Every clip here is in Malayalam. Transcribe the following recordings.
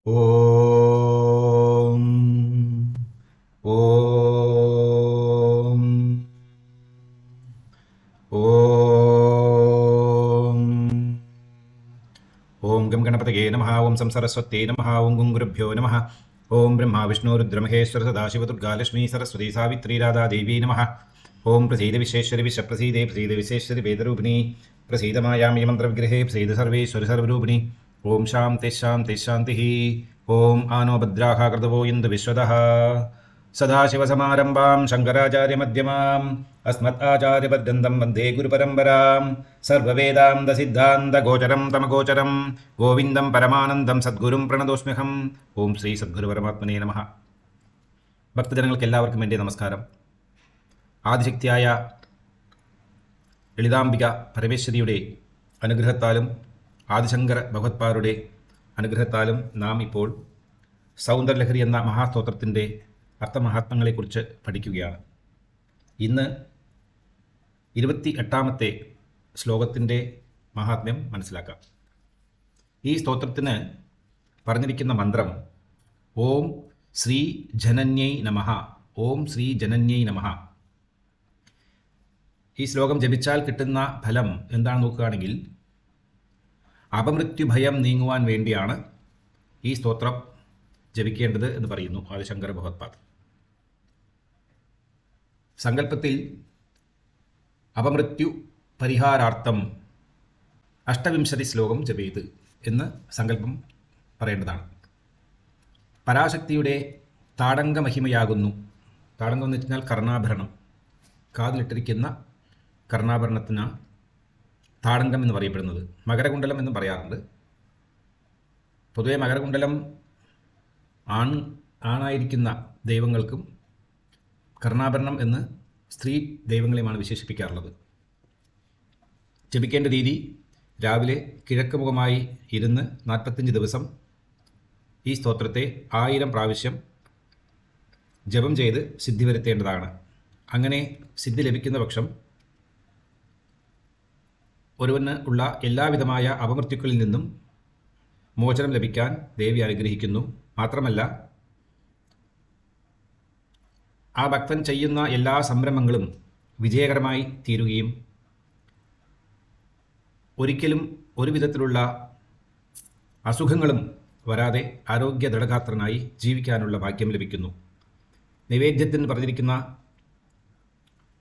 ഓം ഓം ഓം ഓം ഗം ഗണപതയേ നമഃ. ഓം സംസരസ്വത്യേ നമഃ. ഓം ഗും ഗുരുഭ്യോ നമഃ. ഓം ബ്രഹ്മ വിഷ്ണു രുദ്രമഹേശ്വര സദാശിവ ദുർഗാ ലക്ഷ്മീ സരസ്വതി സാവിത്രി രാധാ ദേവീ നമഃ. ഓം പ്രസീദ വിശ്വേശ്വരി വിശ്വപ്രസീദേ പ്രസീദ വിശ്വേശ്വരി വേദരൂപിണി പ്രസീദ മായാമി മന്ത്രവിഗ്രഹേ പ്രസീദ സർവേശ്വരി സർവരൂപിണി. ഓം ശാന്തി ശാന്തി ശാന്തി. ഓം ആനോ ഭദ്രാഃ കൃതവോ ഇന്ദു വിശ്വതഃ. സദാശിവസമാരംഭാം ശങ്കരാചാര്യമധ്യമാം അസ്മത് ആചാര്യപര്യന്തം വന്ദേ ഗുരുപരമ്പരാം. സർവവേദാന്തസിദ്ധാന്തഗോചരം തമഗോചരം ഗോവിന്ദം പരമാനന്ദം സദ്ഗുരും പ്രണതോസ്മ്യഹം. ഓം ശ്രീ സദ്ഗുരു പരമാത്മനേ നമഃ. ഭക്തജനങ്ങൾക്ക് എല്ലാവർക്കും എൻ്റെ നമസ്കാരം. ആദിശക്തിയായ ലളിതാംബിക പരമേശ്വരിയുടെ അനുഗ്രഹത്താലും ആദിശങ്കര ഭഗവത്പാരുടെ അനുഗ്രഹത്താലും നാം ഇപ്പോൾ സൗന്ദര്യലഹരി എന്ന മഹാസ്തോത്രത്തിൻ്റെ അർത്ഥമഹാത്മ്യങ്ങളെക്കുറിച്ച് പഠിക്കുകയാണ്. ഇന്ന് 28ാമത്തെ ശ്ലോകത്തിൻ്റെ മഹാത്മ്യം മനസ്സിലാക്കാം. ഈ സ്തോത്രത്തിന് പറഞ്ഞിരിക്കുന്ന മന്ത്രം ഓം ശ്രീ ജനന്യൈ നമഃ. ഓം ശ്രീ ജനന്യൈ നമഃ. ഈ ശ്ലോകം ജപിച്ചാൽ കിട്ടുന്ന ഫലം എന്താണെന്ന് നോക്കുകയാണെങ്കിൽ അപമൃത്യുഭയം നീങ്ങുവാൻ വേണ്ടിയാണ് ഈ സ്തോത്രം ജപിക്കേണ്ടത് എന്ന് പറയുന്നു ആദിശങ്കര ഭഗവത്പാദ്. സങ്കല്പത്തിൽ അപമൃത്യു പരിഹാരാർത്ഥം 28 ശ്ലോകം ജപേത് എന്ന് സങ്കല്പം പറയേണ്ടതാണ്. പരാശക്തിയുടെ താടങ്കമഹിമയാകുന്നു. താടങ്കം എന്ന് വെച്ചാൽ കർണാഭരണം, കാതിലിട്ടിരിക്കുന്ന കർണാഭരണത്തിന് താടങ്കം എന്ന് പറയപ്പെടുന്നത്. മകരകുണ്ടലം എന്നും പറയാറുണ്ട്. പൊതുവെ മകരകുണ്ടലം ആണായിരിക്കുന്ന ദൈവങ്ങൾക്കും കർണാഭരണം എന്ന് സ്ത്രീ ദൈവങ്ങളെയുമാണ് വിശേഷിപ്പിക്കാറുള്ളത്. ജപിക്കേണ്ട രീതി രാവിലെ കിഴക്ക് മുഖമായി ഇരുന്ന് 45 ദിവസം ഈ സ്തോത്രത്തെ 1000 പ്രാവശ്യം ജപം ചെയ്ത് സിദ്ധി വരുത്തേണ്ടതാണ്. അങ്ങനെ സിദ്ധി ലഭിക്കുന്ന പക്ഷം ഒരുവന് ഉള്ള എല്ലാവിധമായ അപമൃത്യുക്കളിൽ നിന്നും മോചനം ലഭിക്കാൻ ദേവി അനുഗ്രഹിക്കുന്നു. മാത്രമല്ല ആ ഭക്തൻ ചെയ്യുന്ന എല്ലാ സംരംഭങ്ങളും വിജയകരമായി തീരുകയും ഒരിക്കലും ഒരു വിധത്തിലുള്ള അസുഖങ്ങളും വരാതെ ആരോഗ്യ ദൃഢഗാത്രനായി ജീവിക്കാനുള്ള ഭാഗ്യം ലഭിക്കുന്നു. നൈവേദ്യത്തിന് പറഞ്ഞിരിക്കുന്ന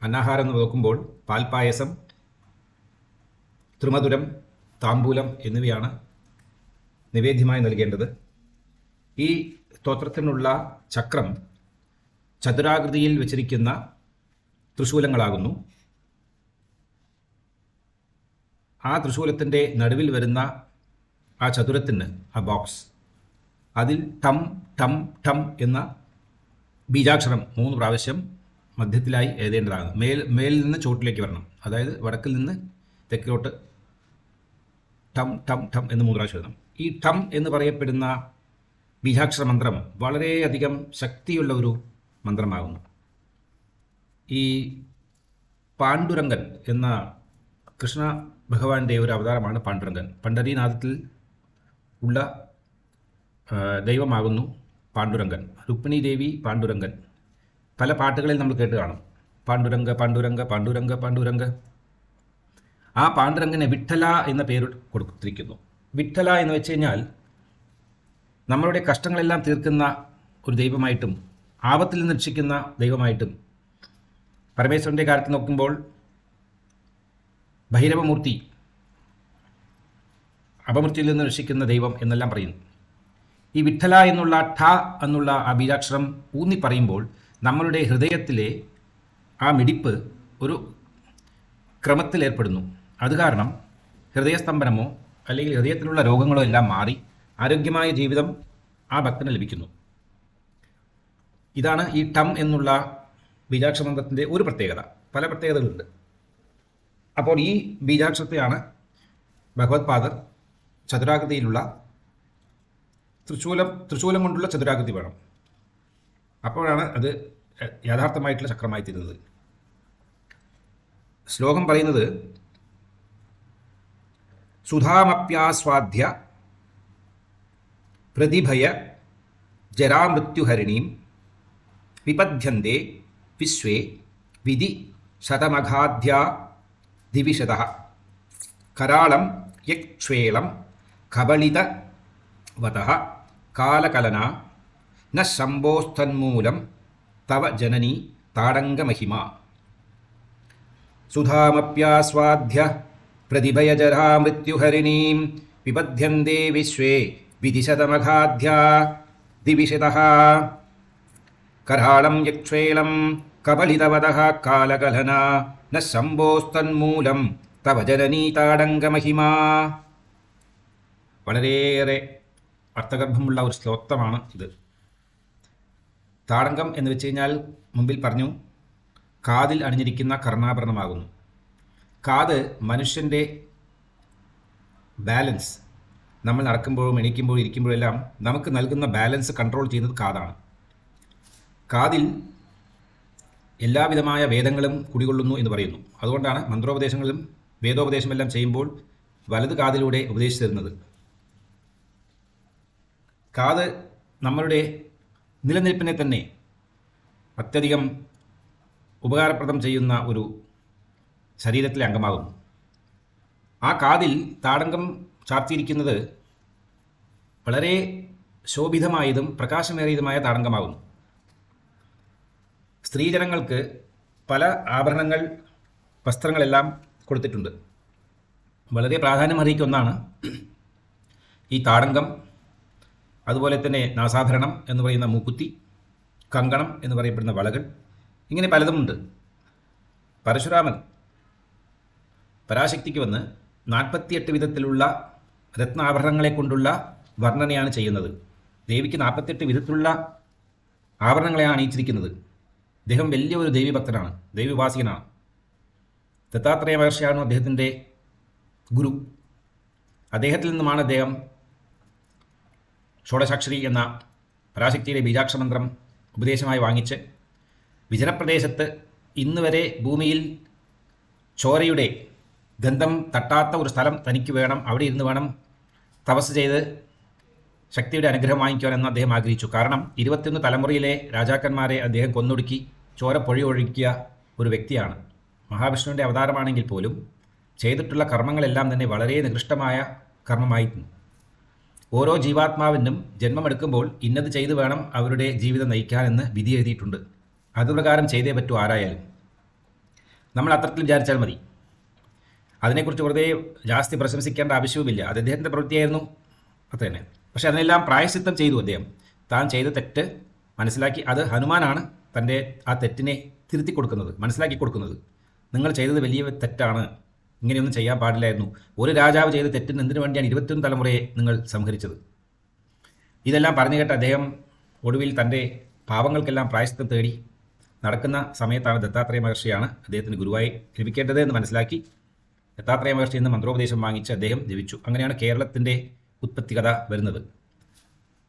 അന്നാഹാരം എന്ന് നോക്കുമ്പോൾ പാൽപ്പായസം, ത്രിമധുരം, താമ്പൂലം എന്നിവയാണ് നിവേദ്യമായി നൽകേണ്ടത്. ഈ സ്തോത്രത്തിനുള്ള ചക്രം ചതുരാകൃതിയിൽ വച്ചിരിക്കുന്ന തൃശൂലങ്ങളാകുന്നു. ആ തൃശൂലത്തിൻ്റെ നടുവിൽ വരുന്ന ആ ചതുരത്തിന്, ആ ബോക്സ്, അതിൽ ടം ടം ടം എന്ന ബീജാക്ഷരം 3 പ്രാവശ്യം മധ്യത്തിലായി എഴുതേണ്ടതാണ്. മേലിൽ നിന്ന് ചോട്ടിലേക്ക് വരണം. അതായത് വടക്കിൽ നിന്ന് തെക്കിലോട്ട് ടം ടം ടം എന്ന് 3 പ്രാവശ്യം എഴുതണം. ഈ ടം എന്ന് പറയപ്പെടുന്ന ബീജാക്ഷര മന്ത്രം വളരെയധികം ശക്തിയുള്ള ഒരു മന്ത്രമാകുന്നു. ഈ പാണ്ഡുരംഗൻ എന്ന കൃഷ്ണ ഭഗവാന്റെ ഒരു അവതാരമാണ് പാണ്ഡുരംഗൻ. പണ്ഡരീനാഥത്തിൽ ഉള്ള ദൈവമാകുന്നു പാണ്ഡുരംഗൻ. രുക്മിണി ദേവി പാണ്ഡുരംഗൻ. പല പാട്ടുകളിൽ നമ്മൾ കേട്ട് കാണും, പാണ്ഡുരംഗ പാണ്ഡുരംഗ പാണ്ഡുരംഗ പാണ്ഡുരംഗ. ആ പാണ്ഡുരംഗനെ വിഠല എന്ന പേര് കൊടുത്തിരിക്കുന്നു. വിഠല എന്ന് വെച്ച് കഴിഞ്ഞാൽ നമ്മളുടെ കഷ്ടങ്ങളെല്ലാം തീർക്കുന്ന ഒരു ദൈവമായിട്ടും ആപത്തിൽ നിന്ന് രക്ഷിക്കുന്ന ദൈവമായിട്ടും, പരമേശ്വരൻ്റെ കാര്യത്തിൽ നോക്കുമ്പോൾ ഭൈരവമൂർത്തി, അപമൃത്യുവിൽ നിന്ന് രക്ഷിക്കുന്ന ദൈവം എന്നെല്ലാം പറയുന്നു. ഈ വിഠല എന്നുള്ള ഠ എന്നുള്ള ആ ബീജാക്ഷരം ഊന്നി പറയുമ്പോൾ നമ്മളുടെ ഹൃദയത്തിലെ ആ മിടിപ്പ് ഒരു ക്രമത്തിൽ ഏർപ്പെടുന്നു. അത് കാരണം ഹൃദയസ്തംഭനമോ അല്ലെങ്കിൽ ഹൃദയത്തിലുള്ള രോഗങ്ങളോ എല്ലാം മാറി ആരോഗ്യമായ ജീവിതം ആ ഭക്തന് ലഭിക്കുന്നു. ഇതാണ് ഈ ടം എന്നുള്ള ബീജാക്ഷരമന്ത്രത്തിൻ്റെ ഒരു പ്രത്യേകത. പല പ്രത്യേകതകളുണ്ട്. അപ്പോൾ ഈ ബീജാക്ഷരത്തെയാണ് ഭഗവത്പാദർ ചതുരാകൃതിയിലുള്ള തൃശൂലം കൊണ്ടുള്ള ചതുരാകൃതി വേണം. അപ്പോഴാണ് അത് യഥാർത്ഥമായിട്ടുള്ള ചക്രമായി തീരുന്നത്. ശ്ലോകം പറയുന്നത് സുധാമപ്യാസ്വാദ്യ പ്രതിഭയ ജരാമൃത്യുഹരിണീം വിപദ്യന്തെ വിശ്വേ വിധി ശതമഘാധ്യാ ദിവിശതഃ കരാളം യക്ഷ്വേളം കബളിതവതഃ കാലകലനാ ന ശംഭോസ്തന്മൂലം തവ ജനനി താടങ്കമഹിമാ സുധാമപ്യാസ്വാദ്യ പ്രതിഭയജരാമൃത്യുഹരിണീം വിപദ്യന്തെ വിശ്വേ വിധിശതമഘാധ്യാ ദിവിശതഃ കരാളം യക്ഷ്വേളം കബളിതവതഃ കാലകലനാ ന ശംഭോസ്തന്മൂലം തവ ജനനീ താടങ്കമഹിമാ. വളരെയേറെ അർത്ഥഗർഭമുള്ള ഒരു ശ്ലോകമാണ് ഇത്. താടങ്കം എന്ന് വെച്ച് കഴിഞ്ഞാൽ മുമ്പിൽ പറഞ്ഞു കാതിൽ അണിഞ്ഞിരിക്കുന്ന കർണാഭരണമാകുന്നു. കാത് മനുഷ്യൻ്റെ ബാലൻസ്, നമ്മൾ നടക്കുമ്പോഴും എണീക്കുമ്പോഴും ഇരിക്കുമ്പോഴെല്ലാം നമുക്ക് നൽകുന്ന ബാലൻസ് കൺട്രോൾ ചെയ്യുന്നത് കാതാണ്. കാതിൽ എല്ലാവിധമായ വേദങ്ങളും കുടികൊള്ളുന്നു എന്ന് പറയുന്നു. അതുകൊണ്ടാണ് മന്ത്രോപദേശങ്ങളും വേദോപദേശമെല്ലാം ചെയ്യുമ്പോൾ വലത് കാതിലൂടെ ഉപദേശിച്ചു തരുന്നത്. കാത് നമ്മളുടെ നിലനിൽപ്പിനെ തന്നെ അത്യധികം ഉപകാരപ്രദം ചെയ്യുന്ന ഒരു ശരീരത്തിലെ അംഗമാകുന്നു. ആ കാതിൽ താടങ്കം ചാർത്തിയിരിക്കുന്നത് വളരെ ശോഭിതമായതും പ്രകാശമേറിയതുമായ താടങ്കമാകുന്നു. സ്ത്രീജനങ്ങൾക്ക് പല ആഭരണങ്ങൾ, വസ്ത്രങ്ങളെല്ലാം കൊടുത്തിട്ടുണ്ട്. വളരെ പ്രാധാന്യമർഹിക്കുന്ന ഒന്നാണ് ഈ താടങ്കം. അതുപോലെ തന്നെ നാസാഭരണം എന്ന് പറയുന്ന മൂക്കുത്തി, കങ്കണം എന്ന് പറയപ്പെടുന്ന വളകൾ, ഇങ്ങനെ പലതുമുണ്ട്. പരശുരാമൻ പരാശക്തിക്ക് വന്ന് 48 വിധത്തിലുള്ള രത്നാഭരണങ്ങളെ കൊണ്ടുള്ള വർണ്ണനയാണ് ചെയ്യുന്നത്. ദേവിക്ക് 48 വിധത്തിലുള്ള ആഭരണങ്ങളെയാണ് അണിയിച്ചിരിക്കുന്നത്. അദ്ദേഹം വലിയൊരു ദേവീഭക്തനാണ്, ദേവീവാസികനാണ്. ദത്താത്രേയ മഹർഷിയാണ് അദ്ദേഹത്തിൻ്റെ ഗുരു. അദ്ദേഹത്തിൽ നിന്നുമാണ് അദ്ദേഹം ഷോഡശാക്ഷരി എന്ന പരാശക്തിയുടെ ബീജാക്ഷരമന്ത്രം ഉപദേശമായി വാങ്ങിച്ച് വിജനപ്രദേശത്ത് ഇന്ന് വരെ ഭൂമിയിൽ ചോരയുടെ ഗന്ധം തട്ടാത്ത ഒരു സ്ഥലം തനിക്ക് വേണം, അവിടെ ഇരുന്ന് വേണം തപസ് ചെയ്ത് ശക്തിയുടെ അനുഗ്രഹം വാങ്ങിക്കുവാനെന്ന് അദ്ദേഹം ആഗ്രഹിച്ചു. കാരണം 21 തലമുറയിലെ രാജാക്കന്മാരെ അദ്ദേഹം കൊന്നൊടുക്കി ചോര പൊഴിയൊഴുക്കിയ ഒരു വ്യക്തിയാണ്. മഹാവിഷ്ണുവിൻ്റെ അവതാരമാണെങ്കിൽ പോലും ചെയ്തിട്ടുള്ള കർമ്മങ്ങളെല്ലാം തന്നെ വളരെ നികൃഷ്ടമായ കർമ്മമായിരുന്നു. ഓരോ ജീവാത്മാവിനും ജന്മമെടുക്കുമ്പോൾ ഇന്നത് ചെയ്തു വേണം അവരുടെ ജീവിതം നയിക്കാനെന്ന് വിധി എഴുതിയിട്ടുണ്ട്. അതുപ്രകാരം ചെയ്തേ പറ്റൂ ആരായാലും. നമ്മൾ അത്തരത്തിൽ വിചാരിച്ചാൽ മതി. അതിനെക്കുറിച്ച് വെറുതെ ജാസ്തി പ്രശംസിക്കേണ്ട ആവശ്യവുമില്ല. അത് അദ്ദേഹത്തിൻ്റെ പ്രവൃത്തിയായിരുന്നു, അത്ര തന്നെ. പക്ഷെ അതിനെല്ലാം പ്രായശ്ചിത്തം ചെയ്തു അദ്ദേഹം. താൻ ചെയ്ത തെറ്റ് മനസ്സിലാക്കി, അത് ഹനുമാനാണ് തൻ്റെ ആ തെറ്റിനെ തിരുത്തി കൊടുക്കുന്നത്, മനസ്സിലാക്കി കൊടുക്കുന്നത്. നിങ്ങൾ ചെയ്തത് വലിയ തെറ്റാണ്, ഇങ്ങനെയൊന്നും ചെയ്യാൻ പാടില്ലായിരുന്നു. ഒരു രാജാവ് ചെയ്ത തെറ്റിന് എന്തിനു വേണ്ടിയാണ് 21 തലമുറയെ നിങ്ങൾ സംഹരിച്ചത്? ഇതെല്ലാം പറഞ്ഞു കേട്ട അദ്ദേഹം ഒടുവിൽ തൻ്റെ പാപങ്ങൾക്കെല്ലാം പ്രായശ്ചിത്തം തേടി നടക്കുന്ന സമയത്താണ് ദത്താത്രേയ മഹർഷിയാണ് അദ്ദേഹത്തിന് ഗുരുവായി ലഭിക്കേണ്ടത് എന്ന് മനസ്സിലാക്കി ദത്താത്രേയ മഹർഷി എന്ന മന്ത്രോപദേശം വാങ്ങിച്ച് അദ്ദേഹം ജപിച്ചു. അങ്ങനെയാണ് കേരളത്തിൻ്റെ ഉത്പത്തി കഥ വരുന്നത്.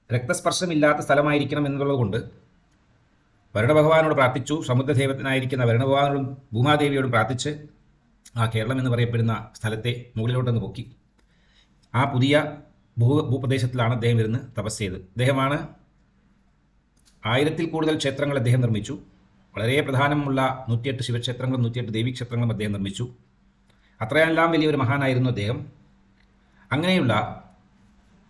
രക്തസ്പർശമില്ലാത്ത സ്ഥലമായിരിക്കണം എന്നുള്ളതുകൊണ്ട് വരുണഭഗവാനോട് പ്രാർത്ഥിച്ചു. സമുദ്രദേവനായിരിക്കുന്ന വരുണഭഗവാനോടും ഭൂമാദേവിയോടും പ്രാർത്ഥിച്ച് ആ കേരളം എന്ന് പറയപ്പെടുന്ന സ്ഥലത്തെ മുകളിലോട്ടൊന്ന് പൊക്കി. ആ പുതിയ ഭൂപ്രദേശത്തിലാണ് അദ്ദേഹം ഇരുന്ന് തപസ് ചെയ്തത്. അദ്ദേഹമാണ് 1000-ൽ കൂടുതൽ ക്ഷേത്രങ്ങൾ അദ്ദേഹം നിർമ്മിച്ചു. വളരെ പ്രധാനമുള്ള 108 ശിവക്ഷേത്രങ്ങളും 108 ദേവീക്ഷേത്രങ്ങളും അദ്ദേഹം നിർമ്മിച്ചു. അത്രയെല്ലാം വലിയൊരു മഹാനായിരുന്നു അദ്ദേഹം. അങ്ങനെയുള്ള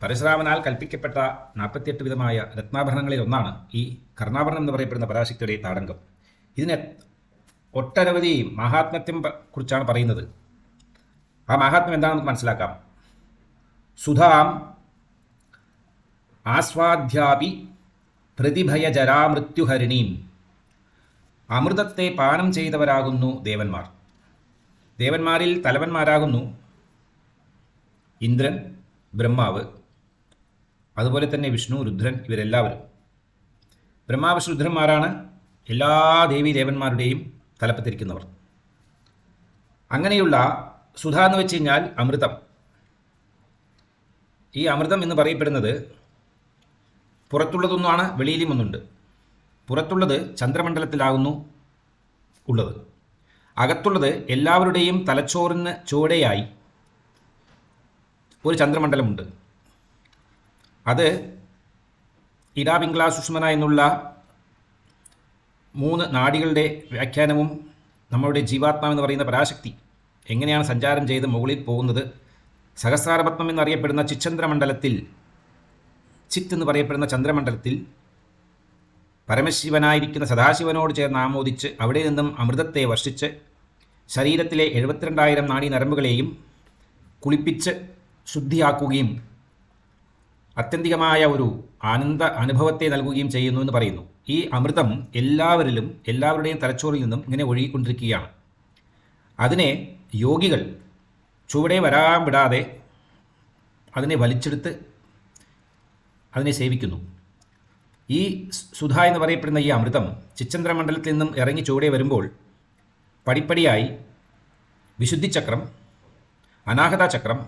പരശുരാമനാൽ കൽപ്പിക്കപ്പെട്ട 48 വിധമായ രത്നാഭരണങ്ങളിൽ ഒന്നാണ് ഈ കർണാഭരണം എന്ന് പറയപ്പെടുന്ന പരാശക്തിയുടെ താടങ്കം. ഇതിന് ഒട്ടനവധി മഹാത്മ്യത്തെ കുറിച്ചാണ് പറയുന്നത്. ആ മഹാത്മ്യം എന്താണെന്ന് മനസ്സിലാക്കാം. സുധാം ആസ്വാദ്യാപി പ്രതിഭയജരാമൃത്യുഹരിണീം. അമൃതത്തെ പാനം ചെയ്തവരാകുന്നു ദേവന്മാർ. ദേവന്മാരിൽ തലവന്മാരാകുന്നു ഇന്ദ്രൻ, ബ്രഹ്മാവ്, അതുപോലെ തന്നെ വിഷ്ണു, രുദ്രൻ, ഇവരെല്ലാവരും. ബ്രഹ്മാ വിഷ്ണു രുദ്രന്മാരാണ് എല്ലാ ദേവീ ദേവന്മാരുടെയും തലപ്പത്തിരിക്കുന്നവർ. അങ്ങനെയുള്ള സുധ എന്ന് വെച്ച് കഴിഞ്ഞാൽ അമൃതം. ഈ അമൃതം എന്ന് പറയപ്പെടുന്നത് പുറത്തുള്ളതൊന്നാണ്, വെളിയിലും ഒന്നുണ്ട്. പുറത്തുള്ളത് ചന്ദ്രമണ്ഡലത്തിലാകുന്നു ഉള്ളത്. അകത്തുള്ളത് എല്ലാവരുടെയും തലച്ചോറിന് ചുവടെയായി ഒരു ചന്ദ്രമണ്ഡലമുണ്ട്. അത് ഇട പിംഗ്ള സുഷ്മന എന്നുള്ള 3 നാഡികളുടെ വ്യാഖ്യാനവും നമ്മളുടെ ജീവാത്മാവെന്ന് പറയുന്ന പരാശക്തി എങ്ങനെയാണ് സഞ്ചാരം ചെയ്ത് മുകളിൽ പോകുന്നത്, സഹസ്രാരപത്മം എന്നറിയപ്പെടുന്ന ചിച്ചന്ദ്രമണ്ഡലത്തിൽ, ചിത്ത് എന്ന് പറയപ്പെടുന്ന ചന്ദ്രമണ്ഡലത്തിൽ പരമശിവനായിരിക്കുന്ന സദാശിവനോട് ചേർന്ന് ആമോദിച്ച് അവിടെ നിന്നും അമൃതത്തെ വർഷിച്ച് ശരീരത്തിലെ 72,000 നാഡീ നരമ്പുകളെയും കുളിപ്പിച്ച് ശുദ്ധിയാക്കുകയും ആത്യന്തികമായ ഒരു ആനന്ദ അനുഭവത്തെ നൽകുകയും ചെയ്യുന്നു എന്ന് പറയുന്നു. ഈ അമൃതം എല്ലാവരുടെയും തലച്ചോറിൽ നിന്നും ഇങ്ങനെ ഒഴുകിക്കൊണ്ടിരിക്കുകയാണ്. അതിനെ യോഗികൾ ചുവടെ വരാൻ വിടാതെ അതിനെ വലിച്ചെടുത്ത് അതിനെ സേവിക്കുന്നു. ഈ സുധ എന്ന് പറയപ്പെടുന്ന ഈ അമൃതം ചിച്ചന്ദ്രമണ്ഡലത്തിൽ നിന്നും ഇറങ്ങി ചുവടെ വരുമ്പോൾ പടിപ്പടിയായി വിശുദ്ധിചക്രം, അനാഹത ചക്രം,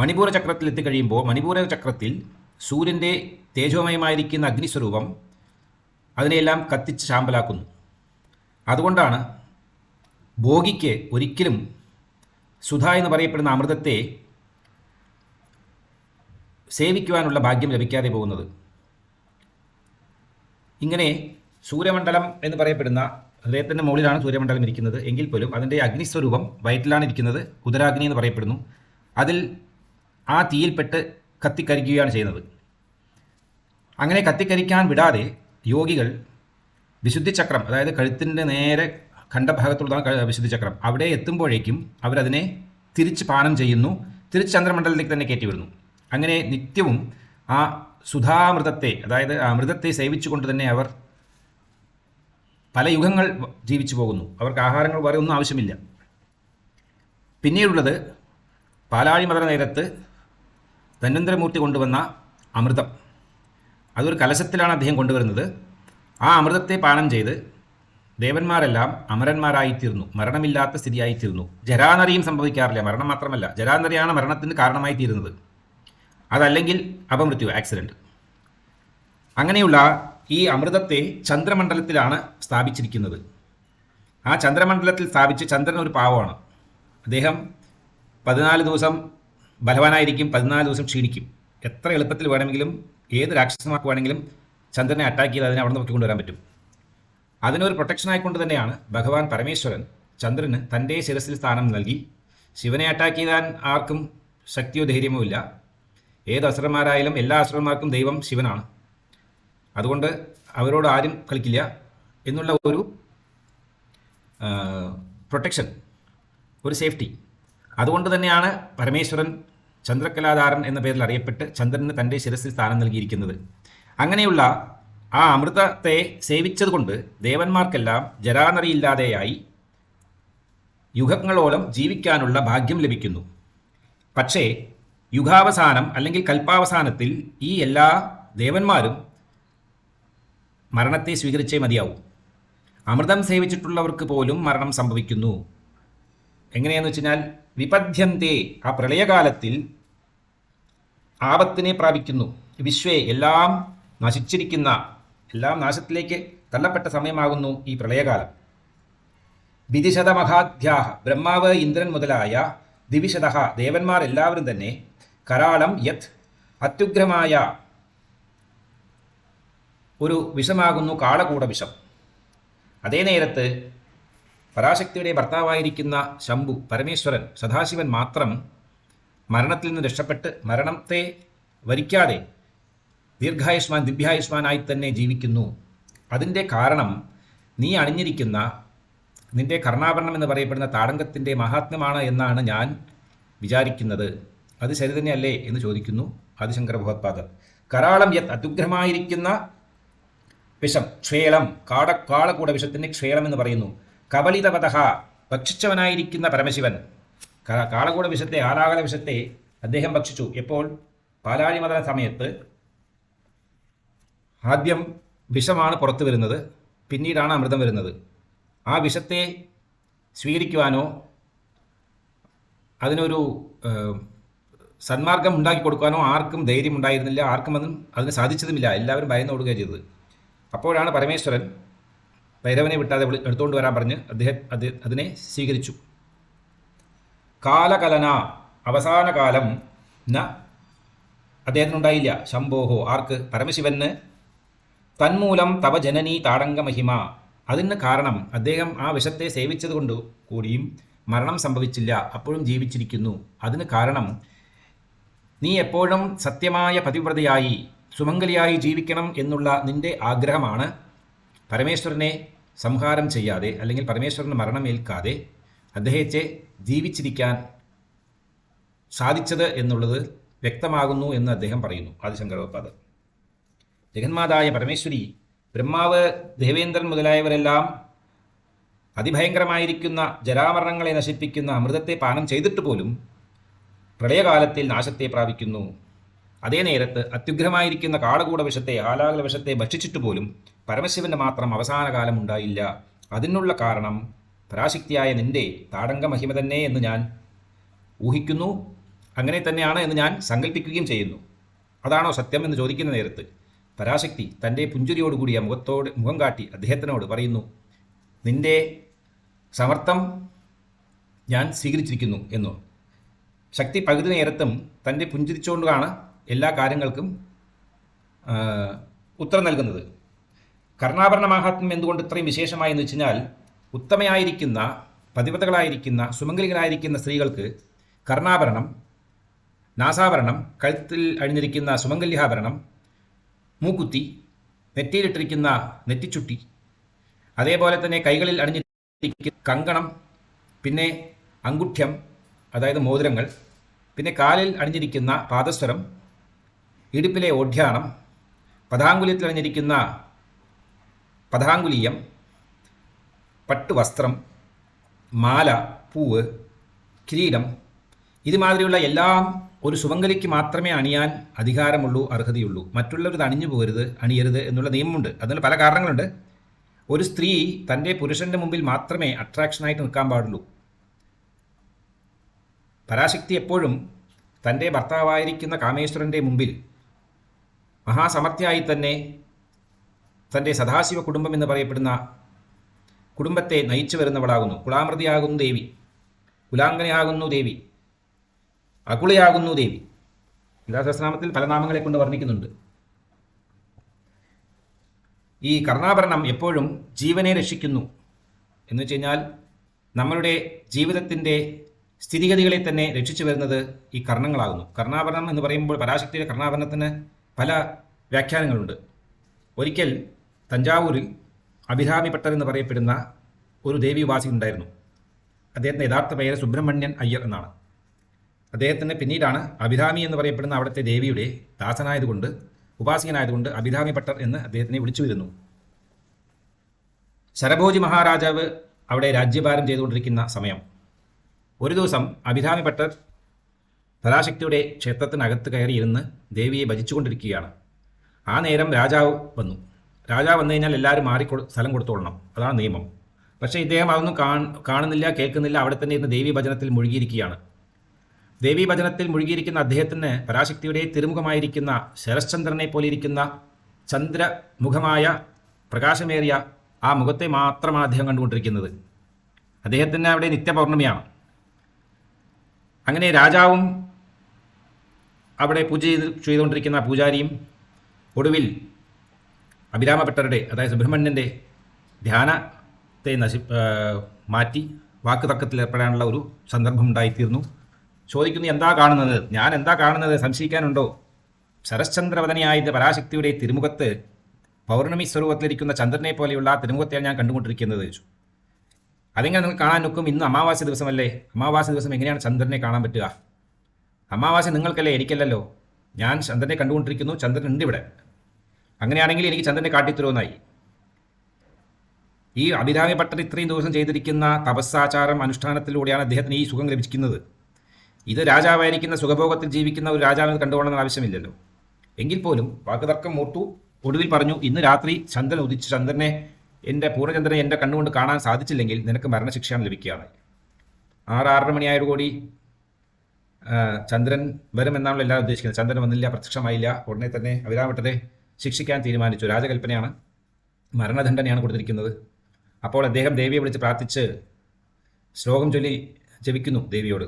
മണിപൂര ചക്രത്തിൽ എത്തിക്കഴിയുമ്പോൾ മണിപൂര ചക്രത്തിൽ സൂര്യൻ്റെ തേജോമയമായിരിക്കുന്ന അഗ്നിസ്വരൂപം അതിനെയെല്ലാം കത്തിച്ച് ശാമ്പലാക്കുന്നു. അതുകൊണ്ടാണ് ഭോഗിക്ക് ഒരിക്കലും സുധ എന്ന് പറയപ്പെടുന്ന അമൃതത്തെ സേവിക്കുവാനുള്ള ഭാഗ്യം ലഭിക്കാതെ പോകുന്നത്. ഇങ്ങനെ സൂര്യമണ്ഡലം എന്ന് പറയപ്പെടുന്ന ഹൃദയത്തിൻ്റെ മുകളിലാണ് സൂര്യമണ്ഡലം ഇരിക്കുന്നത് എങ്കിൽ പോലും അതിൻ്റെ അഗ്നിസ്വരൂപം വയറ്റിലാണ് ഇരിക്കുന്നത്. ഉദരാഗ്നി എന്ന് പറയപ്പെടുന്നു. അതിൽ ആ തീയിൽപ്പെട്ട് കത്തിക്കരിക്കുകയാണ് ചെയ്യുന്നത്. അങ്ങനെ കത്തിക്കരിക്കാൻ വിടാതെ യോഗികൾ വിശുദ്ധിചക്രം, അതായത് കഴുത്തിൻ്റെ നേരെ ഖണ്ഡഭാഗത്തുള്ളതാണ് വിശുദ്ധിചക്രം, അവിടെ എത്തുമ്പോഴേക്കും അവരതിനെ തിരിച്ച് പാനം ചെയ്യുന്നു, തിരിച്ച് ചന്ദ്രമണ്ഡലത്തിലേക്ക് തന്നെ കയറ്റിവിടുന്നു. അങ്ങനെ നിത്യവും ആ സുധാമൃതത്തെ, അതായത് ആ അമൃതത്തെ സേവിച്ചുകൊണ്ട് തന്നെ അവർ പല യുഗങ്ങൾ ജീവിച്ചു പോകുന്നു. അവർക്ക് ആഹാരങ്ങൾ വേറെ ഒന്നും ആവശ്യമില്ല. പിന്നീടുള്ളത് പാലാഴി മദന നേരത്ത് ധന്വന്തരമൂർത്തി കൊണ്ടുവന്ന അമൃതം. അതൊരു കലശത്തിലാണ് അദ്ദേഹം കൊണ്ടുവരുന്നത്. ആ അമൃതത്തെ പാനം ചെയ്ത് ദേവന്മാരെല്ലാം അമരന്മാരായിത്തീർന്നു, മരണമില്ലാത്ത സ്ഥിതിയായിത്തീർന്നു. ജരാനരിയും സംഭവിക്കാറില്ല. മരണം മാത്രമല്ല, ജരാനരിയാണ് മരണത്തിന് കാരണമായി തീരുന്നത്. അതല്ലെങ്കിൽ അപമൃത്യു, ആക്സിഡൻറ്റ്. അങ്ങനെയുള്ള ഈ അമൃതത്തെ ചന്ദ്രമണ്ഡലത്തിലാണ് സ്ഥാപിച്ചിരിക്കുന്നത്. ആ ചന്ദ്രമണ്ഡലത്തിൽ സ്ഥാപിച്ച്, ചന്ദ്രൻ ഒരു പാവമാണ്. അദ്ദേഹം 14 ദിവസം ബലവാനായിരിക്കും, 14 ദിവസം ക്ഷീണിക്കും. എത്ര എളുപ്പത്തിൽ വേണമെങ്കിലും ഏത് രാക്ഷസമാർക്ക് വേണമെങ്കിലും ചന്ദ്രനെ അറ്റാക്ക് ചെയ്ത് അതിനെ അവിടെ നിന്ന് പൊക്കിക്കൊണ്ടുവരാൻ പറ്റും. അതിനൊരു പ്രൊട്ടക്ഷനായിക്കൊണ്ട് തന്നെയാണ് ഭഗവാൻ പരമേശ്വരൻ ചന്ദ്രന് തൻ്റെ ശിരസിൽ സ്ഥാനം നൽകി. ശിവനെ അറ്റാക്ക് ചെയ്താൻ ആർക്കും ശക്തിയോ ധൈര്യമോ ഇല്ല. ഏത് അസുരന്മാരായാലും എല്ലാ അസുരന്മാർക്കും ദൈവം ശിവനാണ്. അതുകൊണ്ട് അവരോട് ആരും കളിക്കില്ല എന്നുള്ള ഒരു പ്രൊട്ടക്ഷൻ, ഒരു സേഫ്റ്റി. അതുകൊണ്ട് തന്നെയാണ് പരമേശ്വരൻ ചന്ദ്രകലാധാരൻ എന്ന പേരിൽ അറിയപ്പെട്ട് ചന്ദ്രന് തൻ്റെ ശിരസിൽ സ്ഥാനം നൽകിയിരിക്കുന്നത്. അങ്ങനെയുള്ള ആ അമൃതത്തെ സേവിച്ചതുകൊണ്ട് ദേവന്മാർക്കെല്ലാം ജരാനറിയില്ലാതെയായി യുഗങ്ങളോളം ജീവിക്കാനുള്ള ഭാഗ്യം ലഭിക്കുന്നു. പക്ഷേ യുഗാവസാനം അല്ലെങ്കിൽ കൽപ്പാവസാനത്തിൽ ഈ എല്ലാ ദേവന്മാരും മരണത്തെ സ്വീകരിച്ചേ മതിയാവും. അമൃതം സേവിച്ചിട്ടുള്ളവർക്ക് പോലും മരണം സംഭവിക്കുന്നു. എങ്ങനെയാണെന്ന് വെച്ച് കഴിഞ്ഞാൽ വിപദ്യന്തേ, ആ പ്രളയകാലത്തിൽ ആപത്തിനെ പ്രാപിക്കുന്നു. വിശ്വേ, എല്ലാം നശിച്ചിരിക്കുന്ന, എല്ലാം നാശത്തിലേക്ക് തള്ളപ്പെട്ട സമയമാകുന്നു ഈ പ്രളയകാലം. വിധിശതമഹാധ്യാഹ, ബ്രഹ്മാവ്, ഇന്ദ്രൻ മുതലായ ദിവിശത ദേവന്മാർ എല്ലാവരും തന്നെ കരാളം യത്, അത്യുഗ്രമായ ഒരു വിഷമാകുന്നു കാളകൂട വിഷം. അതേ നേരത്ത് പരാശക്തിയുടെ ഭർത്താവായിരിക്കുന്ന ശംഭു, പരമേശ്വരൻ, സദാശിവൻ മാത്രം മരണത്തിൽ നിന്ന് രക്ഷപ്പെട്ട് മരണത്തെ വരിക്കാതെ ദീർഘായുഷ്മാൻ, ദിവ്യായുഷ്മാനായി തന്നെ ജീവിക്കുന്നു. അതിൻ്റെ കാരണം നീ അണിഞ്ഞിരിക്കുന്ന നിന്റെ കർണാഭരണം എന്ന് പറയപ്പെടുന്ന താടങ്കത്തിൻ്റെ മഹാത്മ്യമാണ് എന്നാണ് ഞാൻ വിചാരിക്കുന്നത്. അത് ശരി തന്നെയല്ലേ എന്ന് ചോദിക്കുന്നു ആദിശങ്കര ഭഗവത്പാദർ. കരാളം യത്, അത്യുഗ്രമായിരിക്കുന്ന വിഷം, ക്ഷേളം, കാളകൂട വിഷത്തിൻ്റെ ക്ഷേളം എന്ന് പറയുന്നു. കബലിതപതഹ, ഭക്ഷിച്ചവനായിരിക്കുന്ന പരമശിവൻ കാളകൂട വിഷത്തെ, ആലാകല വിഷത്തെ അദ്ദേഹം ഭക്ഷിച്ചു. എപ്പോൾ? പാലാഴി മദന സമയത്ത്. ആദ്യം വിഷമാണ് പുറത്തു വരുന്നത്, പിന്നീടാണ് അമൃതം വരുന്നത്. ആ വിഷത്തെ സ്വീകരിക്കുവാനോ അതിനൊരു സന്മാർഗം ഉണ്ടാക്കി കൊടുക്കാനോ ആർക്കും ധൈര്യം ഉണ്ടായിരുന്നില്ല. ആർക്കും അതിന് സാധിച്ചതുമില്ല. എല്ലാവരും ഭയന്നോടുകയാണ് ചെയ്തത്. അപ്പോഴാണ് പരമേശ്വരൻ ഭൈരവനെ വിട്ടാതെ എടുത്തുകൊണ്ട് വരാൻ പറഞ്ഞ് അതിനെ സ്വീകരിച്ചു. കാലകലന, അവസാന കാലം അദ്ദേഹത്തിനുണ്ടായില്ല. ശംഭോഹോ, ആർക്ക്? പരമശിവന് തന്മൂലം തവ ജനനി താടങ്ക മഹിമ. അതിന് കാരണം അദ്ദേഹം ആ വിഷത്തെ സേവിച്ചതുകൊണ്ട് കൂടിയും മരണം സംഭവിച്ചില്ല, അപ്പോഴും ജീവിച്ചിരിക്കുന്നു. അതിന് കാരണം നീ എപ്പോഴും സത്യമായ പതിവ്രതയായി സുമംഗലിയായി ജീവിക്കണം എന്നുള്ള നിന്റെ ആഗ്രഹമാണ് പരമേശ്വരനെ സംഹാരം ചെയ്യാതെ അല്ലെങ്കിൽ പരമേശ്വരന് മരണമേൽക്കാതെ അദ്ദേഹത്തെ ജീവിച്ചിരിക്കാൻ സാധിച്ചത് എന്നുള്ളത് വ്യക്തമാകുന്നു എന്ന് അദ്ദേഹം പറയുന്നു ആദിശങ്കര ഭഗവത്പാദർ. ജഗന്മാതായ പരമേശ്വരി, ബ്രഹ്മാവ്, ദേവേന്ദ്രൻ മുതലായവരെല്ലാം അതിഭയങ്കരമായിരിക്കുന്ന ജരാമരണങ്ങളെ നശിപ്പിക്കുന്ന അമൃതത്തെ പാനം ചെയ്തിട്ട് പോലും പ്രളയകാലത്തിൽ നാശത്തെ പ്രാപിക്കുന്നു. അതേ നേരത്ത് അത്യുഗ്രഹമായിരിക്കുന്ന കാളകൂട വിഷത്തെ, ആലാകുല വിഷത്തെ ഭക്ഷിച്ചിട്ട് പോലും പരമശിവന് മാത്രം അവസാന കാലം ഉണ്ടായില്ല. അതിനുള്ള കാരണം പരാശക്തിയായ നിന്റെ താടങ്ക മഹിമ തന്നെ എന്ന് ഞാൻ ഊഹിക്കുന്നു. അങ്ങനെ തന്നെയാണ് എന്ന് ഞാൻ സങ്കല്പിക്കുകയും ചെയ്യുന്നു. അതാണോ സത്യം എന്ന് ചോദിക്കുന്ന നേരത്ത് പരാശക്തി തൻ്റെ പുഞ്ചിരിയോടുകൂടിയ മുഖം കാട്ടി അദ്ദേഹത്തിനോട് പറയുന്നു, നിന്റെ സമർത്ഥം ഞാൻ സ്വീകരിച്ചിരിക്കുന്നു എന്നു. ശക്തി പകുതി നേരത്തും തൻ്റെ പുഞ്ചിരിച്ചുകൊണ്ടാണ് എല്ലാ കാര്യങ്ങൾക്കും ഉത്തരം നൽകുന്നത്. കർണാഭരണ മാഹാത്മ്യം എന്തുകൊണ്ട് ഇത്രയും വിശേഷമായി എന്ന് വെച്ച് കഴിഞ്ഞാൽ, ഉത്തമയായിരിക്കുന്ന പതിവ്രതകളായിരിക്കുന്ന സുമംഗലികളായിരിക്കുന്ന സ്ത്രീകൾക്ക് കർണാഭരണം, നാസാഭരണം, കഴുത്തിൽ അണിഞ്ഞിരിക്കുന്ന സുമംഗല്യാഭരണം, മൂക്കുത്തി, നെറ്റിയിലിട്ടിരിക്കുന്ന നെറ്റിച്ചുട്ടി, അതേപോലെ തന്നെ കൈകളിൽ അണിഞ്ഞിരിക്കുന്ന കങ്കണം, പിന്നെ അങ്കുഠ്യം അതായത് മോതിരങ്ങൾ, പിന്നെ കാലിൽ അണിഞ്ഞിരിക്കുന്ന പാദസ്വരം, ഇടുപ്പിലെ ഓഢ്യാണം, പദാങ്കുല്യത്തിൽ അണിഞ്ഞിരിക്കുന്ന പദാങ്കുലീയം, പട്ടുവസ്ത്രം, മാല, പൂവ്, കിരീടം, ഇതുമാതിരിയുള്ള എല്ലാം ഒരു സുമംഗലിക്ക് മാത്രമേ അണിയാൻ അധികാരമുള്ളൂ, അർഹതയുള്ളൂ. മറ്റുള്ളവർ അണിയരുത് എന്നുള്ള നിയമമുണ്ട്. അതിന് പല കാരണങ്ങളുണ്ട്. ഒരു സ്ത്രീ തൻ്റെ പുരുഷൻ്റെ മുമ്പിൽ മാത്രമേ അട്രാക്ഷനായിട്ട് നിൽക്കാൻ പാടുള്ളൂ. പരാശക്തി എപ്പോഴും തൻ്റെ ഭർത്താവായിരിക്കുന്ന കാമേശ്വരൻ്റെ മുമ്പിൽ മഹാസമർത്ഥ്യായി തന്നെ തൻ്റെ സദാശിവ കുടുംബം എന്ന് പറയപ്പെടുന്ന കുടുംബത്തെ നയിച്ചു വരുന്നവളാകുന്നു. കുളാമൃതിയാകുന്നു ദേവി, കുലാംഗനയാകുന്നു ദേവി, അകുളയാകുന്നു ദേവി. ലളിതാസഹസ്രനാമത്തിൽ പല നാമങ്ങളെ കൊണ്ട് വർണ്ണിക്കുന്നുണ്ട്. ഈ കർണാഭരണം എപ്പോഴും ജീവനെ രക്ഷിക്കുന്നു എന്ന് വെച്ച് കഴിഞ്ഞാൽ നമ്മളുടെ ജീവിതത്തിൻ്റെ സ്ഥിതിഗതികളെ തന്നെ രക്ഷിച്ചു വരുന്നത് ഈ കർണങ്ങളാകുന്നു. കർണാഭരണം എന്ന് പറയുമ്പോൾ പരാശക്തിയുടെ കർണാഭരണത്തിന് പല വ്യാഖ്യാനങ്ങളുണ്ട്. ഒരിക്കൽ തഞ്ചാവൂരിൽ അഭിരാമി ഭട്ടർ എന്ന് പറയപ്പെടുന്ന ഒരു ദേവി ഉപാസി ഉണ്ടായിരുന്നു. അദ്ദേഹത്തിൻ്റെ യഥാർത്ഥ പേര് സുബ്രഹ്മണ്യൻ അയ്യർ എന്നാണ്. അദ്ദേഹത്തിന് പിന്നീടാണ് അഭിരാമി എന്ന് പറയപ്പെടുന്ന അവിടുത്തെ ദേവിയുടെ ദാസനായതുകൊണ്ട്, ഉപാസികനായതുകൊണ്ട് അഭിരാമി ഭട്ടർ എന്ന് അദ്ദേഹത്തിനെ വിളിച്ചു വരുന്നു. ശരഭോജി മഹാരാജാവ് അവിടെ രാജ്യഭാരം ചെയ്തുകൊണ്ടിരിക്കുന്ന സമയം ഒരു ദിവസം അഭിരാമി ഭട്ടർ പരാശക്തിയുടെ ക്ഷേത്രത്തിനകത്ത് കയറിയിരുന്ന് ദേവിയെ ഭജിച്ചുകൊണ്ടിരിക്കുകയാണ്. ആ നേരം രാജാവ് വന്നു. രാജാവ് വന്നു കഴിഞ്ഞാൽ എല്ലാവരും സ്ഥലം കൊടുത്തോളണം, അതാണ് നിയമം. പക്ഷേ ഇദ്ദേഹം അതൊന്നും കാണുന്നില്ല, കേൾക്കുന്നില്ല. അവിടെ തന്നെ ഇരുന്ന് ദേവീ ഭജനത്തിൽ മുഴുകിയിരിക്കുകയാണ്. ദേവീ ഭജനത്തിൽ മുഴുകിയിരിക്കുന്ന അദ്ദേഹത്തിന് പരാശക്തിയുടെ തിരുമുഖമായിരിക്കുന്ന ശരശ്ചന്ദ്രനെ പോലെ ഇരിക്കുന്ന ചന്ദ്രമുഖമായ പ്രകാശമേറിയ ആ മുഖത്തെ മാത്രമാണ് അദ്ദേഹം കണ്ടുകൊണ്ടിരിക്കുന്നത്. അദ്ദേഹത്തിന് അവിടെ നിത്യപൗർണമിയാണ്. അങ്ങനെ രാജാവും അവിടെ പൂജ ചെയ്തുകൊണ്ടിരിക്കുന്ന പൂജാരിയും ഒടുവിൽ അഭിരാമഭട്ടരുടെ, അതായത് സുബ്രഹ്മണ്യൻ്റെ ധ്യാനത്തെ മാറ്റി വാക്ക് തർക്കത്തിൽ ഏർപ്പെടാനുള്ള ഒരു സന്ദർഭം ഉണ്ടായിത്തീർന്നു. ചോദിക്കുന്നു, എന്താ കാണുന്നത്? ഞാൻ എന്താ കാണുന്നത്? സംശയിക്കാനുണ്ടോ? ശരശ്ചന്ദ്രവദനയായ പരാശക്തിയുടെ തിരുമുഖത്ത് പൗർണമി സ്വരൂപത്തിലിരിക്കുന്ന ചന്ദ്രനെ പോലെയുള്ള ആ തിരുമുഖത്തെയാണ് ഞാൻ കണ്ടുകൊണ്ടിരിക്കുന്നത് ചോദിച്ചു. അതെങ്ങനെ നിങ്ങൾക്ക് കാണാൻ നോക്കും? ഇന്ന് അമാവാസ്യ ദിവസമല്ലേ? അമാവാസ്യ ദിവസം എങ്ങനെയാണ് ചന്ദ്രനെ കാണാൻ പറ്റുക? അമാവാസ്യ നിങ്ങൾക്കല്ലേ, എനിക്കല്ലല്ലോ. ഞാൻ ചന്ദ്രനെ കണ്ടുകൊണ്ടിരിക്കുന്നു, ചന്ദ്രൻ ഉണ്ട് ഇവിടെ. അങ്ങനെയാണെങ്കിൽ എനിക്ക് ചന്ദ്രനെ കാട്ടിത്തരുമെന്നായി. ഈ അഭിരാമി ഭട്ടർ ഇത്രയും ദിവസം ചെയ്തിരിക്കുന്ന തപസ്സാചാരം അനുഷ്ഠാനത്തിലൂടെയാണ് അദ്ദേഹത്തിന് ഈ സുഖം ലഭിക്കുന്നത്. ഇത് രാജാവായിരിക്കുന്ന സുഖഭോഗത്തിൽ ജീവിക്കുന്ന ഒരു രാജാവിന് കണ്ടുകൊള്ളണമെന്ന് ആവശ്യമില്ലല്ലോ. എങ്കിൽ പോലും വാക്കുതർക്കം മൂർത്തു. ഒടുവിൽ പറഞ്ഞു, ഇന്ന് രാത്രി ചന്ദ്രൻ ഉദിച്ച് ചന്ദ്രനെ, എൻ്റെ പൂർണ്ണചന്ദ്രനെ എൻ്റെ കണ്ണുകൊണ്ട് കാണാൻ സാധിച്ചില്ലെങ്കിൽ നിനക്ക് മരണശിക്ഷയാണ് ലഭിക്കുകയാണ്. 6-6:30 മണിയായതോടുകൂടി ചന്ദ്രൻ വരുമെന്നാണല്ലോ എല്ലാവരും ഉദ്ദേശിക്കുന്നത്. ചന്ദ്രൻ വന്നില്ല, പ്രത്യക്ഷമായില്ല. ഉടനെ തന്നെ അഭിരാമഭട്ടരെ ശിക്ഷിക്കാൻ തീരുമാനിച്ചു. രാജകൽപ്പനയാണ്, മരണദണ്ഡനയാണ് കൊടുത്തിരിക്കുന്നത്. അപ്പോൾ അദ്ദേഹം ദേവിയെ വിളിച്ച് പ്രാർത്ഥിച്ച് ശ്ലോകം ചൊല്ലി ജപിക്കുന്നു ദേവിയോട്.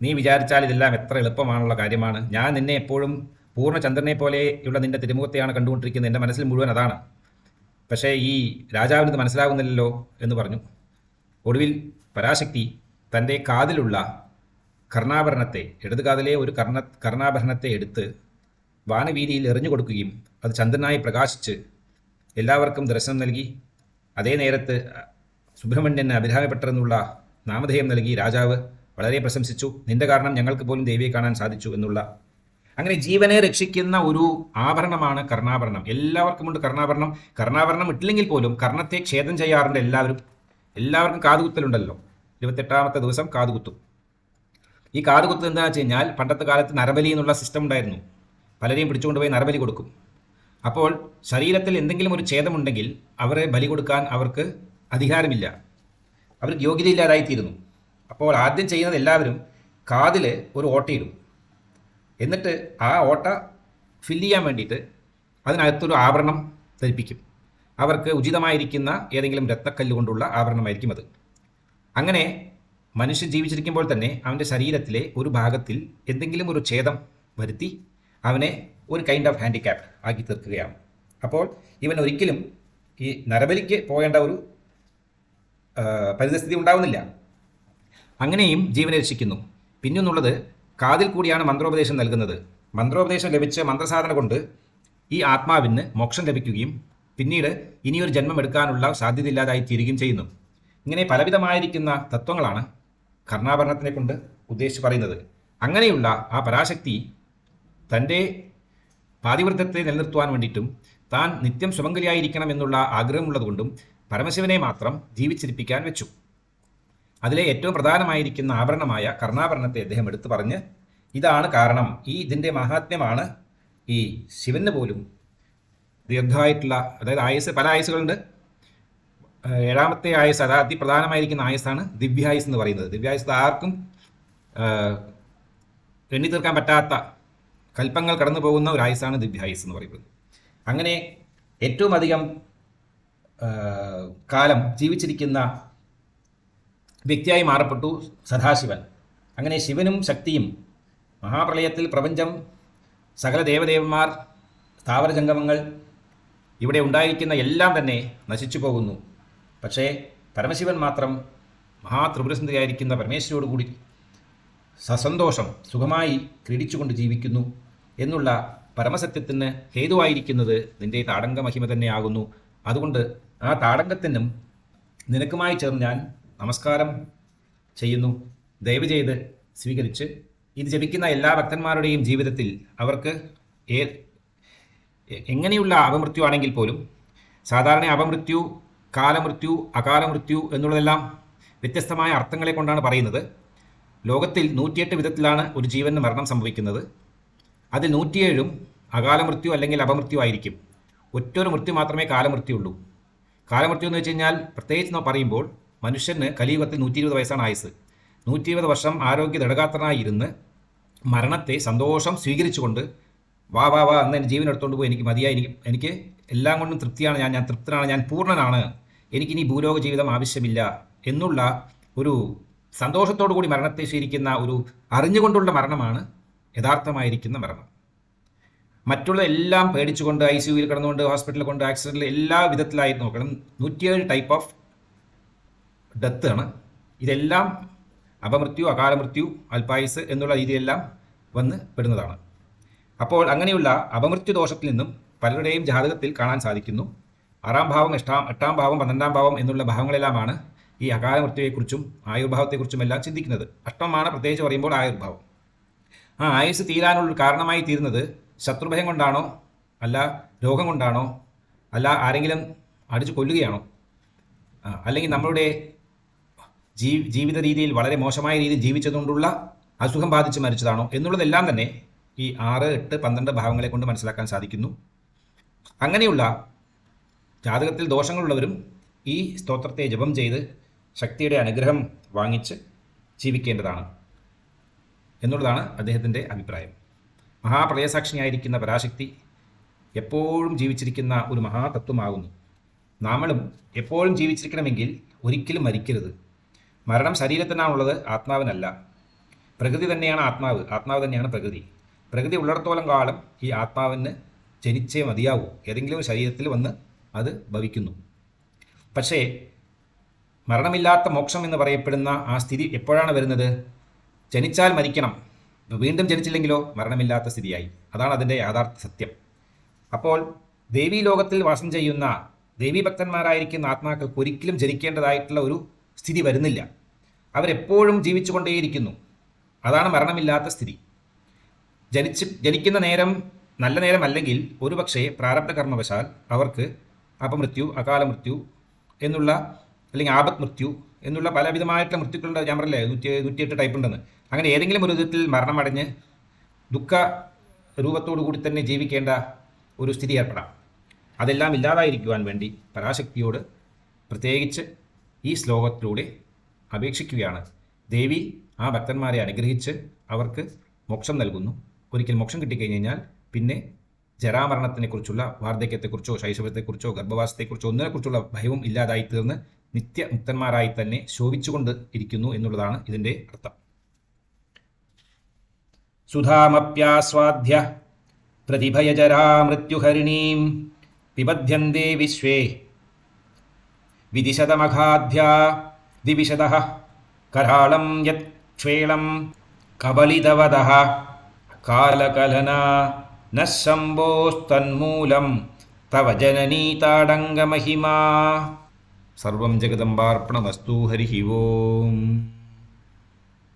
നീ വിചാരിച്ചാൽ ഇതെല്ലാം എത്ര എളുപ്പമാണുള്ള കാര്യമാണ്. ഞാൻ നിന്നെ എപ്പോഴും പൂർണ്ണചന്ദ്രനെ പോലെയുള്ള നിന്റെ തിരുമുഖത്തെയാണ് കണ്ടുകൊണ്ടിരിക്കുന്നത്. എൻ്റെ മനസ്സിൽ മുഴുവൻ അതാണ്. പക്ഷേ ഈ രാജാവിന് ഇത് മനസ്സിലാകുന്നില്ലല്ലോ എന്ന് പറഞ്ഞു. ഒടുവിൽ പരാശക്തി തൻ്റെ കാതിലുള്ള കർണാഭരണത്തെ, ഇടത് കാതിലെ ഒരു കർണാഭരണത്തെ എടുത്ത് വാനവീതിയിൽ എറിഞ്ഞു കൊടുക്കുകയും അത് ചന്ദ്രനായി പ്രകാശിച്ച് എല്ലാവർക്കും ദർശനം നൽകി. അതേ നേരത്ത് സുബ്രഹ്മണ്യന് അഭിരാമപ്പെട്ടെന്നുള്ള നാമധേയം നൽകി രാജാവ് വളരെ പ്രശംസിച്ചു. നിന്റെ കാരണം ഞങ്ങൾക്ക് പോലും ദേവിയെ കാണാൻ സാധിച്ചു എന്നുള്ള. അങ്ങനെ ജീവനെ രക്ഷിക്കുന്ന ഒരു ആഭരണമാണ് കർണാഭരണം. എല്ലാവർക്കുമുണ്ട് കർണാഭരണം. കർണാഭരണം ഇട്ടില്ലെങ്കിൽ പോലും കർണത്തെ ഛേദം ചെയ്യാറുണ്ട് എല്ലാവർക്കും കാതുകുത്തലുണ്ടല്ലോ. 28ാമത്തെ ദിവസം കാതുകുത്തും. ഈ കാതുകുത്ത് എന്താണെന്ന് വെച്ച് കഴിഞ്ഞാൽ പണ്ടത്തെ കാലത്ത് നരബലി എന്നുള്ള സിസ്റ്റം ഉണ്ടായിരുന്നു. പലരെയും പിടിച്ചുകൊണ്ടുപോയി നരബലി കൊടുക്കും. അപ്പോൾ ശരീരത്തിൽ എന്തെങ്കിലും ഒരു ഛേദമുണ്ടെങ്കിൽ അവരെ ബലി കൊടുക്കാൻ അവർക്ക് അധികാരമില്ല, അവർക്ക് യോഗ്യതയില്ലാതായിത്തീരുന്നു. അപ്പോൾ ആദ്യം ചെയ്യുന്നത് എല്ലാവരും കാതിൽ ഒരു ഓട്ടയിടും. എന്നിട്ട് ആ ഓട്ട ഫില്ല് ചെയ്യാൻ വേണ്ടിയിട്ട് അതിനകത്തൊരു ആഭരണം ധരിപ്പിക്കും. അവർക്ക് ഉചിതമായിരിക്കുന്ന ഏതെങ്കിലും രത്നക്കല്ല് കൊണ്ടുള്ള ആഭരണമായിരിക്കും അത്. അങ്ങനെ മനുഷ്യൻ ജീവിച്ചിരിക്കുമ്പോൾ തന്നെ അവൻ്റെ ശരീരത്തിലെ ഒരു ഭാഗത്തിൽ എന്തെങ്കിലും ഒരു ഛേദം വരുത്തി അവനെ ഒരു കൈൻഡ് ഓഫ് ഹാൻഡിക്യാപ്പ് ആക്കി തീർക്കുകയാണ്. അപ്പോൾ ഇവൻ ഒരിക്കലും ഈ നരബലിക്ക് പോകേണ്ട ഒരു പരിതസ്ഥിതി ഉണ്ടാവുന്നില്ല. അങ്ങനെയും ജീവനെ രക്ഷിക്കുന്നു. പിന്നൊന്നുള്ളത്, കാതിൽ കൂടിയാണ് മന്ത്രോപദേശം നൽകുന്നത്. മന്ത്രോപദേശം ലഭിച്ച മന്ത്രസാധന കൊണ്ട് ഈ ആത്മാവിന് മോക്ഷം ലഭിക്കുകയും പിന്നീട് ഇനിയൊരു ജന്മം എടുക്കാനുള്ള സാധ്യതയില്ലാതായി തീരുകയും ചെയ്യുന്നു. ഇങ്ങനെ പലവിധമായിരിക്കുന്ന തത്വങ്ങളാണ് കർണാഭരണത്തിനെ കൊണ്ട് ഉദ്ദേശിച്ച് പറയുന്നത്. അങ്ങനെയുള്ള ആ പരാശക്തി തൻ്റെ പാതിവൃത്തത്തെ നിലനിർത്തുവാൻ വേണ്ടിയിട്ടും താൻ നിത്യം സുമംഗലിയായിരിക്കണം എന്നുള്ള ആഗ്രഹമുള്ളതുകൊണ്ടും പരമശിവനെ മാത്രം ജീവിച്ചിരിപ്പിക്കാൻ വെച്ചു. അതിലെ ഏറ്റവും പ്രധാനമായിരിക്കുന്ന ആഭരണമായ കർണാഭരണത്തെ അദ്ദേഹം എടുത്തു പറഞ്ഞ് ഇതാണ് കാരണം, ഇതിൻ്റെ മഹാത്മ്യമാണ് ഈ ശിവന് പോലും ദീർഘമായിട്ടുള്ള, അതായത് ആയുസ്, പല ആയുസ്സുകളുണ്ട്. 7ാമത്തെ ആയുസ്, അതായത് അതിപ്രധാനമായിരിക്കുന്ന ആയുസ്സാണ് ദിവ്യായുസ് എന്ന് പറയുന്നത്. ദിവ്യായുസ് ആർക്കും എണ്ണി തീർക്കാൻ പറ്റാത്ത കൽപ്പങ്ങൾ കടന്നു പോകുന്ന ഒരു ആയുസ്സാണ് ദിവ്യായുസ് എന്ന് പറയുന്നത്. അങ്ങനെ ഏറ്റവും അധികം കാലം ജീവിച്ചിരിക്കുന്ന വ്യക്തിയായി മാറപ്പെട്ടു സദാശിവൻ. അങ്ങനെ ശിവനും ശക്തിയും മഹാപ്രളയത്തിൽ പ്രപഞ്ചം, സകല ദേവദേവന്മാർ, സ്ഥാവരജംഗമങ്ങൾ, ഇവിടെ ഉണ്ടായിരിക്കുന്ന എല്ലാം തന്നെ നശിച്ചു പോകുന്നു. പക്ഷേ പരമശിവൻ മാത്രം മഹാത്രിപുരസുന്ദരിയായിരിക്കുന്ന പരമേശ്വരിയോടുകൂടി സസന്തോഷം സുഖമായി ക്രീഡിച്ചുകൊണ്ട് ജീവിക്കുന്നു എന്നുള്ള പരമസത്യത്തിന് ഹേതുവായിരിക്കുന്നത് നിന്റെ താടങ്ക മഹിമ തന്നെയാകുന്നു. അതുകൊണ്ട് ആ താടങ്കത്തിനും നിനക്കുമായി ചേർന്ന് ഞാൻ നമസ്കാരം ചെയ്യുന്നു. ദയവ് ചെയ്ത് സ്വീകരിച്ച് ഇത് ജപിക്കുന്ന എല്ലാ ഭക്തന്മാരുടെയും ജീവിതത്തിൽ അവർക്ക് എങ്ങനെയുള്ള അപമൃത്യു ആണെങ്കിൽ പോലും, സാധാരണ അപമൃത്യു, കാലമൃത്യു, അകാലമൃത്യു എന്നുള്ളതെല്ലാം വ്യത്യസ്തമായ അർത്ഥങ്ങളെ കൊണ്ടാണ് പറയുന്നത്. ലോകത്തിൽ 108 വിധത്തിലാണ് ഒരു ജീവന് മരണം സംഭവിക്കുന്നത്. അതിൽ 107 അകാലമൃത്യു അല്ലെങ്കിൽ അപമൃത്യു ആയിരിക്കും. ഒറ്റൊരു മൃത്യു മാത്രമേ കാലമൃത്യു ഉള്ളൂ. കാലമൃത്യു എന്ന് വെച്ച് കഴിഞ്ഞാൽ പ്രത്യേകിച്ച് പറയുമ്പോൾ മനുഷ്യന് കലിയുഗത്തിൽ 120 വയസ്സാണ് ആയുസ്. 120 വർഷം ആരോഗ്യ ദൃഢഗാത്രനായി ഇരുന്ന് മരണത്തെ സന്തോഷം സ്വീകരിച്ചുകൊണ്ട് വാ വാ വാ എന്ന് ജീവൻ എടുത്തുകൊണ്ട് പോയി എനിക്ക് മതിയായി, എനിക്ക് എല്ലാം കൊണ്ടും തൃപ്തിയാണ്, ഞാൻ തൃപ്തനാണ്, ഞാൻ പൂർണ്ണനാണ്, എനിക്കിനി ഭൂലോക ജീവിതം ആവശ്യമില്ല എന്നുള്ള ഒരു സന്തോഷത്തോടു കൂടി മരണത്തെ സ്വീകരിക്കുന്ന ഒരു അറിഞ്ഞുകൊണ്ടുള്ള മരണമാണ് യഥാർത്ഥമായിരിക്കുന്ന മരണം. മറ്റുള്ള എല്ലാം പേടിച്ചുകൊണ്ട് ICUയിൽ കിടന്നുകൊണ്ട് ഹോസ്പിറ്റലിൽ കൊണ്ട് ആക്സിഡൻറ്റിൽ എല്ലാ വിധത്തിലായി നോക്കണം. 107 ടൈപ്പ് ഓഫ് ഡെത്ത് ആണ്. ഇതെല്ലാം അപമൃത്യു, അകാലമൃത്യു, അല്പായുസ് എന്നുള്ള രീതിയെല്ലാം വന്ന് പെടുന്നതാണ്. അപ്പോൾ അങ്ങനെയുള്ള അപമൃത്യു ദോഷത്തിൽ നിന്നും പലരുടെയും ജാതകത്തിൽ കാണാൻ സാധിക്കുന്നു. 6ാം ഭാവം, 8ാം ഭാവം, 12ാം ഭാവം എന്നുള്ള ഭാവങ്ങളെല്ലാമാണ് ഈ അകാലമൃത്യുവെക്കുറിച്ചും ആയുർഭാവത്തെക്കുറിച്ചും എല്ലാം ചിന്തിക്കുന്നത്. അഷ്ടമാണ് പ്രത്യേകിച്ച് പറയുമ്പോൾ ആയുർഭാവം. ആ ആയുസ് തീരാനുള്ളൊരു കാരണമായി തീരുന്നത് ശത്രുഭയം കൊണ്ടാണോ, അല്ല രോഗം കൊണ്ടാണോ, അല്ല ആരെങ്കിലും അടിച്ചു കൊല്ലുകയാണോ, അല്ലെങ്കിൽ നമ്മളുടെ ജീവിത രീതിയിൽ വളരെ മോശമായ രീതിയിൽ ജീവിച്ചതുകൊണ്ടുള്ള അസുഖം ബാധിച്ച് മരിച്ചതാണോ എന്നുള്ളതെല്ലാം തന്നെ ഈ 6, 8, 12 ഭാവങ്ങളെ കൊണ്ട് മനസ്സിലാക്കാൻ സാധിക്കുന്നു. അങ്ങനെയുള്ള ജാതകത്തിൽ ദോഷങ്ങളുള്ളവരും ഈ സ്തോത്രത്തെ ജപം ചെയ്ത് ശക്തിയുടെ അനുഗ്രഹം വാങ്ങിച്ച് ജീവിക്കേണ്ടതാണ് എന്നുള്ളതാണ് അദ്ദേഹത്തിൻ്റെ അഭിപ്രായം. മഹാപ്രളയസാക്ഷിയായിരിക്കുന്ന പരാശക്തി എപ്പോഴും ജീവിച്ചിരിക്കുന്ന ഒരു മഹാതത്വമാകുന്നു. നാമളും എപ്പോഴും ജീവിച്ചിരിക്കണമെങ്കിൽ ഒരിക്കലും മരിക്കരുത്. മരണം ശരീരത്തിനാണുള്ളത്, ആത്മാവിനല്ല. പ്രകൃതി തന്നെയാണ് ആത്മാവ്, ആത്മാവ് തന്നെയാണ് പ്രകൃതി. പ്രകൃതി ഉള്ളിടത്തോളം കാലം ഈ ആത്മാവിന് ജനിച്ചേ മതിയാവൂ. ഏതെങ്കിലും ശരീരത്തിൽ വന്ന് അത് ഭവിക്കുന്നു. പക്ഷേ മരണമില്ലാത്ത മോക്ഷം എന്ന് പറയപ്പെടുന്ന ആ സ്ഥിതി എപ്പോഴാണ് വരുന്നത്? ജനിച്ചാൽ മരിക്കണം, വീണ്ടും ജനിച്ചില്ലെങ്കിലോ മരണമില്ലാത്ത സ്ഥിതിയായി. അതാണ് അതിൻ്റെ യാഥാർത്ഥ്യ സത്യം. അപ്പോൾ ദേവീ ലോകത്തിൽ വാസം ചെയ്യുന്ന ദേവീഭക്തന്മാരായിരിക്കുന്ന ആത്മാക്കൾക്ക് ഒരിക്കലും ജനിക്കേണ്ടതായിട്ടുള്ള ഒരു സ്ഥിതി വരുന്നില്ല. അവരെപ്പോഴും ജീവിച്ചുകൊണ്ടേയിരിക്കുന്നു. അതാണ് മരണമില്ലാത്ത സ്ഥിതി. ജനിക്കുന്ന നേരം നല്ല നേരമല്ലെങ്കിൽ ഒരുപക്ഷെ പ്രാരബ്ധ കർമ്മവശാൽ അവർക്ക് അപമൃത്യു, അകാല മൃത്യു എന്നുള്ള അല്ലെങ്കിൽ ആപത് മൃത്യു എന്നുള്ള പലവിധമായിട്ടുള്ള മൃത്യുക്കളുടെ, ഞാൻ പറഞ്ഞില്ലേ 108 ടൈപ്പ് ഉണ്ടെന്ന്. അങ്ങനെ ഏതെങ്കിലും ഒരു വിധത്തിൽ മരണമടഞ്ഞ് ദുഃഖ രൂപത്തോടു കൂടി തന്നെ ജീവിക്കേണ്ട ഒരു സ്ഥിതി ഏർപ്പെടാം. അതെല്ലാം ഇല്ലാതായിരിക്കുവാൻ വേണ്ടി പരാശക്തിയോട് പ്രത്യേകിച്ച് ഈ ശ്ലോകത്തിലൂടെ അപേക്ഷിക്കുകയാണ്. ദേവി ആ ഭക്തന്മാരെ അനുഗ്രഹിച്ച് അവർക്ക് മോക്ഷം നൽകുന്നു. ഒരിക്കൽ മോക്ഷം കിട്ടിക്കഴിഞ്ഞാൽ പിന്നെ ജരാമരണത്തിനെക്കുറിച്ചുള്ള, വാർദ്ധക്യത്തെക്കുറിച്ചോ ശൈശവത്തെക്കുറിച്ചോ ഗർഭവാസത്തെക്കുറിച്ചോ ഒന്നിനെക്കുറിച്ചുള്ള ഭയവും ഇല്ലാതായി തീർന്ന് നിത്യമുക്തന്മാരായി തന്നെ ശോഭിച്ചുകൊണ്ട് ഇരിക്കുന്നു എന്നുള്ളതാണ് ഇതിൻ്റെ അർത്ഥം. സുധാമപ്യാസ്വാദ്യ പ്രതിഭയജരാമൃത്യുഹരിണീം പിബധ്യന്തേ വിശ്വേ വിദിശതമഘാധ്യാ ദിവിശതഃ കരാളം യത്ക്ഷേളം കബലിതവദഃ കാലകലന ന ശംഭോസ്തന്മൂലം തവ ജനനീതാടംഗമഹിമാ. സർവം ജഗദംബാർപ്പണമസ്തു. ഹരിഃ ഓം.